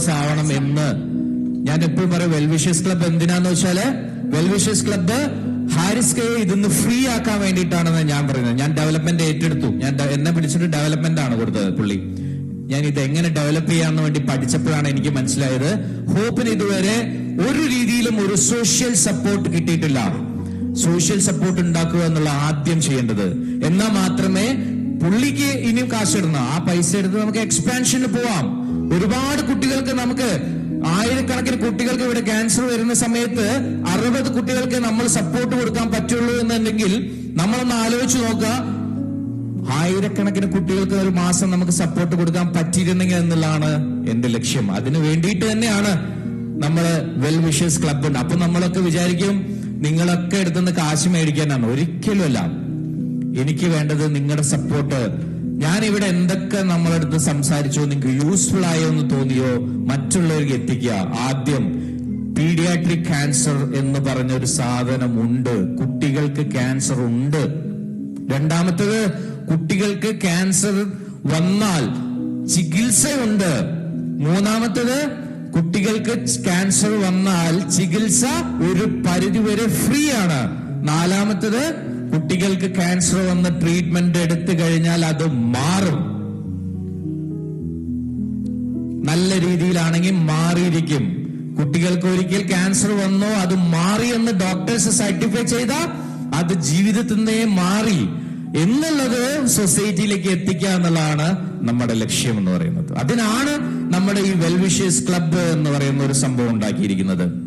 Members ആവണം എന്ന് ഞാൻ എപ്പോഴും പറയും. വെൽവിഷേഴ്സ് ക്ലബ്ബ് എന്തിനാന്ന് വെച്ചാല്, വെൽവിഷേഴ്സ് ക്ലബ്ബ് ഹാരിസ് കെ ഇതൊന്ന് ഫ്രീ ആക്കാൻ വേണ്ടിയിട്ടാണെന്ന് ഞാൻ പറയുന്നത്. ഞാൻ ഡെവലപ്മെന്റ് ഏറ്റെടുത്തു. എന്നെ പിടിച്ചിട്ട് ഡെവലപ്മെന്റ് ആണ് കൊടുത്തത് പുള്ളി. ഞാൻ ഇത് എങ്ങനെ ഡെവലപ്പ് ചെയ്യാന്ന് വേണ്ടി പഠിച്ചപ്പോഴാണ് എനിക്ക് മനസ്സിലായത്, ഹോപ്പിന് ഇതുവരെ ഒരു രീതിയിലും ഒരു സോഷ്യൽ സപ്പോർട്ട് കിട്ടിയിട്ടില്ല. സോഷ്യൽ സപ്പോർട്ട് ഉണ്ടാക്കുക എന്നുള്ള ആദ്യം ചെയ്യേണ്ടത്. എന്നാൽ മാത്രമേ പുള്ളിക്ക് ഇനിയും കാശിടുന്ന ആ പൈസ എടുത്ത് നമുക്ക് എക്സ്പാൻഷന് പോവാം. ഒരുപാട് കുട്ടികൾക്ക്, നമുക്ക് ആയിരക്കണക്കിന് കുട്ടികൾക്ക് ഇവിടെ ക്യാൻസർ വരുന്ന സമയത്ത് 60 കുട്ടികൾക്ക് നമ്മൾ സപ്പോർട്ട് കൊടുക്കാൻ പറ്റുള്ളൂ എന്നുണ്ടെങ്കിൽ നമ്മളൊന്ന് ആലോചിച്ച് നോക്കുക. ആയിരക്കണക്കിന് കുട്ടികൾക്ക് ഒരു മാസം നമുക്ക് സപ്പോർട്ട് കൊടുക്കാൻ പറ്റിയിരുന്നെങ്കിൽ എന്നുള്ളതാണ് എന്റെ ലക്ഷ്യം. അതിനു വേണ്ടിയിട്ട് തന്നെയാണ് നമ്മള് വെൽ വിഷേഴ്സ് ക്ലബ്ബ് ഉണ്ട്. അപ്പൊ നമ്മളൊക്കെ വിചാരിക്കും നിങ്ങളൊക്കെ എടുത്തുനിന്ന് കാശ് മേടിക്കാനാണ്. ഒരിക്കലുമല്ല. എനിക്ക് വേണ്ടത് നിങ്ങളുടെ സപ്പോർട്ട്. ഞാൻ ഇവിടെ എന്തൊക്കെ നമ്മളെടുത്ത് സംസാരിച്ചോ, നിങ്ങൾക്ക് യൂസ്ഫുൾ ആയോ എന്ന് തോന്നിയോ മറ്റുള്ളവർക്ക് എത്തിക്കുക. ആദ്യം പീഡിയാട്രിക് ക്യാൻസർ എന്ന് പറഞ്ഞൊരു സാധനം ഉണ്ട്. കുട്ടികൾക്ക് ക്യാൻസർ ഉണ്ട്. രണ്ടാമത്തേത്, കുട്ടികൾക്ക് ക്യാൻസർ വന്നാൽ ചികിത്സയുണ്ട്. മൂന്നാമത്തേത്, കുട്ടികൾക്ക് ക്യാൻസർ വന്നാൽ ചികിത്സ ഒരു പരിധിവരെ ഫ്രീ ആണ്. നാലാമത്തേത്, കുട്ടികൾക്ക് ക്യാൻസർ വന്ന് ട്രീറ്റ്മെന്റ് എടുത്തു കഴിഞ്ഞാൽ അത് മാറും. നല്ല രീതിയിലാണെങ്കിൽ മാറിയിരിക്കും. കുട്ടികൾക്ക് ഒരിക്കൽ ക്യാൻസർ വന്നോ അത് മാറിയെന്ന് ഡോക്ടേഴ്സ് സർട്ടിഫൈ ചെയ്ത അത് ജീവിതത്തിനെ മാറി എന്നുള്ളത് സൊസൈറ്റിയിലേക്ക് എത്തിക്കുക എന്നുള്ളതാണ് നമ്മുടെ ലക്ഷ്യം എന്ന് പറയുന്നത്. അതിനാണ് നമ്മുടെ ഈ വെൽവിഷേഴ്സ് ക്ലബ്ബ് എന്ന് പറയുന്ന ഒരു സംഭവം ഉണ്ടാക്കിയിരിക്കുന്നത്.